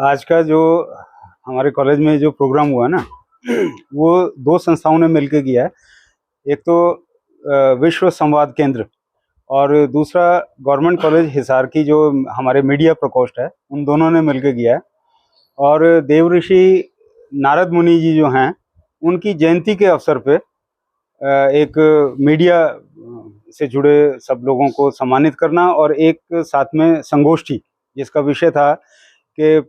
आज का जो हमारे कॉलेज में जो प्रोग्राम हुआ ना वो दो संस्थाओं ने मिलकर किया है। एक तो विश्व संवाद केंद्र और दूसरा गवर्नमेंट कॉलेज हिसार की जो हमारे मीडिया प्रकोष्ठ है, उन दोनों ने मिलकर किया है। और देवऋषि नारद मुनि जी जो हैं, उनकी जयंती के अवसर पे एक मीडिया से जुड़े सब लोगों को सम्मानित करना और एक साथ में संगोष्ठी जिसका विषय था कि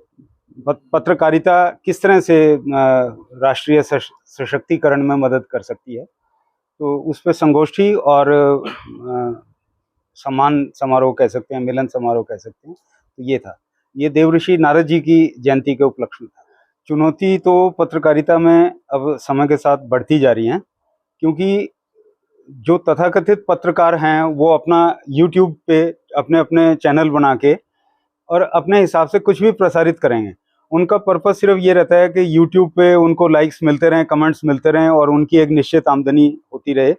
पत्रकारिता किस तरह से राष्ट्रीय सशक्तिकरण में मदद कर सकती है, तो उस पर संगोष्ठी और सम्मान समारोह कह सकते हैं, मिलन समारोह कह सकते हैं। तो ये था, ये देवऋषि नारद जी की जयंती के उपलक्ष्य में था। चुनौती तो पत्रकारिता में अब समय के साथ बढ़ती जा रही हैं, क्योंकि जो तथाकथित पत्रकार हैं वो अपना यूट्यूब पे अपने अपने चैनल बना के और अपने हिसाब से कुछ भी प्रसारित करेंगे। उनका पर्पस सिर्फ ये रहता है कि यूट्यूब पे उनको लाइक्स मिलते रहें, कमेंट्स मिलते रहें और उनकी एक निश्चित आमदनी होती रहे।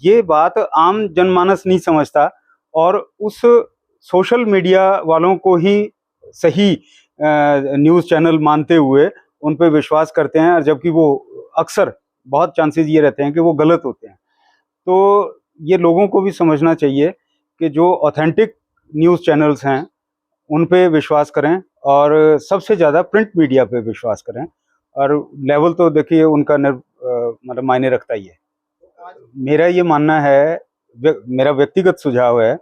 ये बात आम जनमानस नहीं समझता और उस सोशल मीडिया वालों को ही सही न्यूज़ चैनल मानते हुए उन पे विश्वास करते हैं, और जबकि वो अक्सर बहुत चांसेस ये रहते हैं कि वो गलत होते हैं। तो ये लोगों को भी समझना चाहिए कि जो ऑथेंटिक न्यूज़ चैनल्स हैं उन पे विश्वास करें और सबसे ज़्यादा प्रिंट मीडिया पे विश्वास करें। और लेवल तो देखिए उनका मतलब मायने रखता ही है। मेरा ये मानना है, मेरा व्यक्तिगत सुझाव है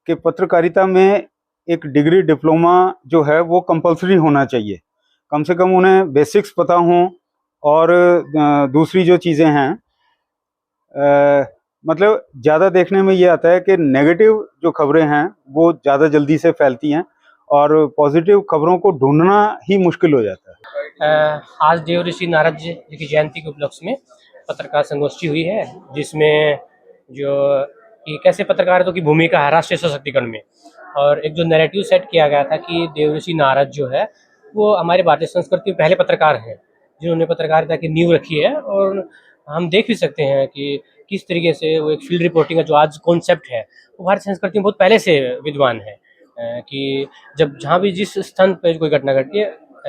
कि पत्रकारिता में एक डिग्री डिप्लोमा जो है वो कंपलसरी होना चाहिए। कम से कम उन्हें बेसिक्स पता हों। और दूसरी जो चीज़ें हैं, मतलब ज़्यादा देखने में ये आता है कि नेगेटिव जो खबरें हैं वो ज़्यादा जल्दी से फैलती हैं और पॉजिटिव खबरों को ढूंढना ही मुश्किल हो जाता है। आज देवऋषि नारद जी की जयंती के उपलक्ष्य में पत्रकार संगोष्ठी हुई है, जिसमें जो कि कैसे पत्रकारिता की भूमिका है राष्ट्रीय सशक्तिकरण में, और एक जो नैरेटिव सेट किया गया था कि देवऋषि नारद जो है वो हमारे भारतीय संस्कृति के पहले पत्रकार हैं जिन्होंने पत्रकारिता की नींव रखी है। और हम देख भी सकते हैं कि किस तरीके से वो एक फील्ड रिपोर्टिंग का जो आज कॉन्सेप्ट है वो भारतीय संस्कृति में बहुत पहले से विद्वान है। कि जब जहाँ भी जिस स्थान पर कोई घटना घटती है,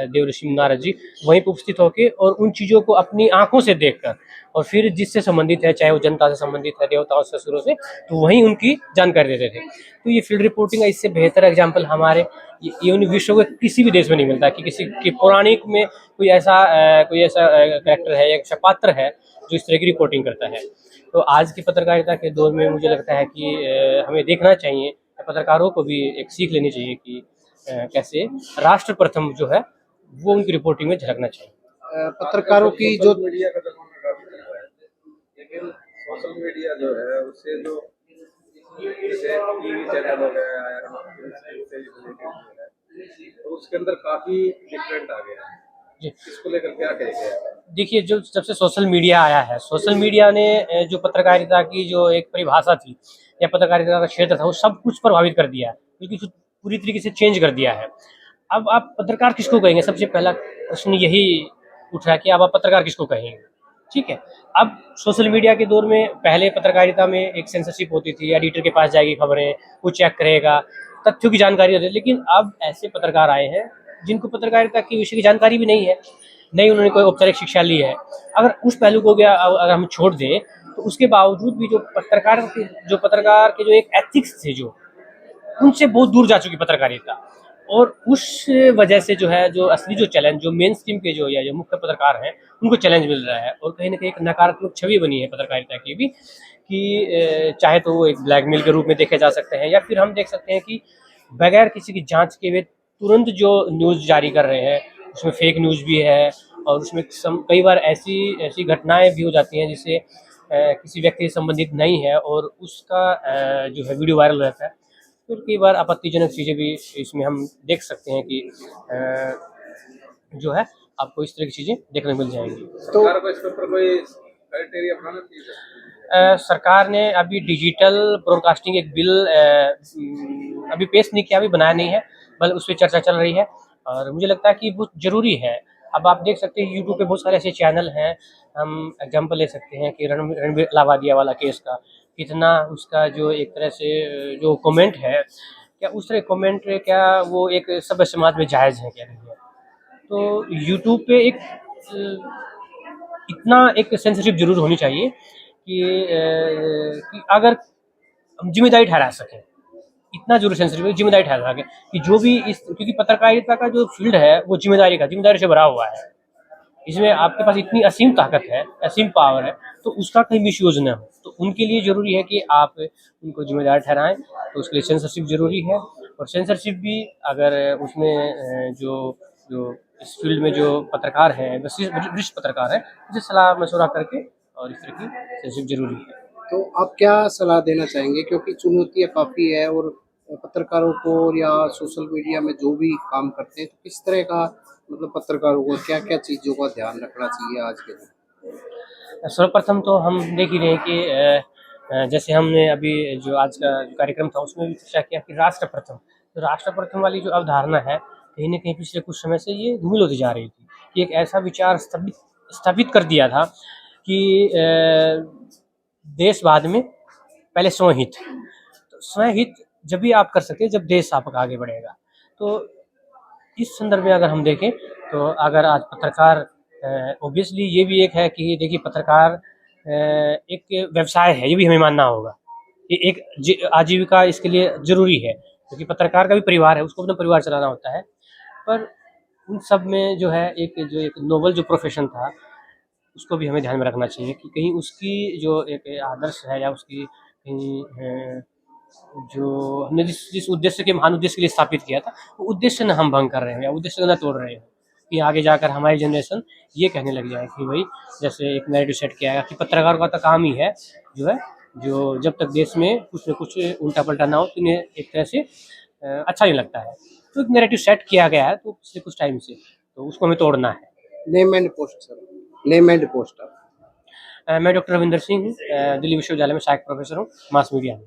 देवऋषि नारद जी वहीं पर उपस्थित होकर और उन चीज़ों को अपनी आंखों से देखकर और फिर जिससे संबंधित है, चाहे वो जनता से संबंधित है, देवताओं से असुरों से, तो वहीं उनकी जानकारी देते थे। तो ये फील्ड रिपोर्टिंग का इससे बेहतर एग्जाम्पल हमारे ये विश्व के किसी भी देश में नहीं मिलता कि किसी के पौराणिक में कोई ऐसा कैरेक्टर है या ऐसा पात्र है जो इस तरह की रिपोर्टिंग करता है। तो आज की पत्रकारिता के दौर में मुझे लगता है कि हमें देखना चाहिए, पत्रकारों को भी एक सीख लेनी चाहिए कि कैसे राष्ट्र प्रथम जो है वो उनकी रिपोर्टिंग में झलकना चाहिए। पत्रकारों की जो मीडिया का जमाना काफी चल रहा है, लेकिन सोशल मीडिया जो है उससे जो जैसे टीवी चैनल हो गया तो उसके अंदर काफी डिफरेंट आ गया है। इसको लेकर क्या कहेंगे? देखिए, जो जब से सोशल मीडिया आया है, सोशल मीडिया ने जो पत्रकारिता की जो एक परिभाषा थी या पत्रकारिता का क्षेत्र था वो सब कुछ प्रभावित कर दिया है, क्योंकि पूरी तरीके से चेंज कर दिया है। अब आप पत्रकार किसको कहेंगे? सबसे पहला प्रश्न यही उठ रहा है कि अब आप पत्रकार किसको कहेंगे? ठीक है, अब सोशल मीडिया के दौर में पहले पत्रकारिता में एक सेंसरशिप होती थी, एडिटर के पास जाएगी खबरें, वो चेक करेगा, तथ्यों की जानकारी होती है। लेकिन अब ऐसे पत्रकार आए हैं जिनको पत्रकारिता की विषय की जानकारी भी नहीं है, नहीं उन्होंने कोई औपचारिक शिक्षा ली है। अगर उस पहलू को अगर हम छोड़ दें तो उसके बावजूद भी जो पत्रकार के जो एक एथिक्स थे जो उनसे बहुत दूर जा चुकी पत्रकारिता, और उस वजह से जो है जो असली जो चैलेंज जो मेन स्ट्रीम के जो या जो मुख्य पत्रकार हैं उनको चैलेंज मिल रहा है, और कहीं ना कहीं एक नकारात्मक छवि बनी है पत्रकारिता की भी कि चाहे तो वो एक ब्लैकमेल के रूप में देखे जा सकते हैं, या फिर हम देख सकते हैं कि बगैर किसी की जांच के वे तुरंत जो न्यूज़ जारी कर रहे हैं उसमें फेक न्यूज़ भी है, और उसमें कई बार ऐसी घटनाएं भी हो जाती हैं जिससे किसी व्यक्ति से संबंधित नहीं है और उसका जो है वीडियो वायरल रहता है। फिर कई बार आपत्तिजनक चीज़ें भी इसमें हम देख सकते हैं कि जो है आपको इस तरह की चीज़ें देखने मिल जाएंगी। सरकार को इसके ऊपर कोई क्राइटेरिया बनाना चाहिए। सरकार ने अभी डिजिटल ब्रॉडकास्टिंग एक बिल अभी पेश नहीं किया, अभी बनाया नहीं है, बल्कि उस पर चर्चा चल रही है और मुझे लगता है कि बहुत ज़रूरी है। अब आप देख सकते हैं यूट्यूब पे बहुत सारे ऐसे चैनल हैं, हम एग्जांपल ले सकते हैं कि रणबीर इलाहाबादिया वाला केस का कितना उसका जो एक तरह से जो कमेंट है, क्या उस तरह कमेंट क्या वो एक सभ्य समाज में जायज़ है क्या नहीं है? तो यूट्यूब पे एक इतना एक सेंसरशिप जरूर होनी चाहिए कि अगर हम जिम्मेदारी ठहरा सकें, इतना जरूर सेंसरशिप जिम्मेदारी ठहरा सकें कि जो भी इस, क्योंकि पत्रकारिता का जो फील्ड है वो जिम्मेदारी से भरा हुआ है। इसमें आपके पास इतनी असीम ताकत है, असीम पावर है, तो उसका कहीं मिसयूज ना हो। तो उनके लिए जरूरी है कि आप उनको जिम्मेदार ठहराएं, तो उसके लिए सेंसरशिप जरूरी है। और सेंसरशिप भी अगर उसमें जो जो इस फील्ड में जो पत्रकार हैं, वरिष्ठ पत्रकार हैं, उनसे सलाह मशवरा करके और इस तरह की सेंसरशिप जरूरी है। तो आप क्या सलाह देना चाहेंगे, क्योंकि चुनौतियाँ काफ़ी है और पत्रकारों को या सोशल मीडिया में जो भी काम करते हैं, तो किस तरह का मतलब पत्रकारों को क्या क्या चीज़ों का ध्यान रखना चाहिए आज के दिन? सर्वप्रथम तो हम देख ही रहे हैं कि जैसे हमने अभी जो आज का जो कार्यक्रम था उसमें भी चर्चा किया कि राष्ट्र प्रथम, तो राष्ट्र प्रथम वाली जो अवधारणा है कहीं न कहीं पिछले कुछ समय से ये धूमिल होती जा रही थी। कि एक ऐसा विचार स्थापित कर दिया था कि देशवाद में पहले स्वहित, तो स्वहित जब भी आप कर सकते हैं जब देश आपका आगे बढ़ेगा। तो इस संदर्भ में अगर हम देखें तो अगर आज पत्रकार ऑब्वियसली ये भी एक है कि देखिए पत्रकार एक व्यवसाय है, ये भी हमें मानना होगा। ये एक आजीविका इसके लिए ज़रूरी है, क्योंकि पत्रकार का भी परिवार है, उसको अपना परिवार चलाना होता है। पर उन सब में जो है एक नोबल जो प्रोफ़ेशन था, उसको भी हमें ध्यान में रखना चाहिए कि कहीं उसकी जो एक आदर्श है या उसकी कहीं जो हमने जिस उद्देश्य के महान उद्देश्य के लिए स्थापित किया था, वो उद्देश्य ना हम भंग कर रहे हो या उद्देश्य को ना तोड़ रहे हो कि आगे जाकर हमारी जनरेशन ये कहने लग जाए कि भाई जैसे एक नैरेटिव सेट किया गया कि पत्रकार का तो काम ही है जो जब तक देश में कुछ न कुछ उल्टा पलटा ना हो तो इन्हें एक तरह से अच्छा नहीं लगता है। तो एक नैरेटिव सेट किया गया है तो पिछले कुछ टाइम से, तो उसको हमें तोड़ना है। Name and post sir, name and post आप। मैं डॉक्टर रविंदर सिंह हूँ, दिल्ली विश्वविद्यालय में सहायक प्रोफेसर हूँ मास मीडिया में।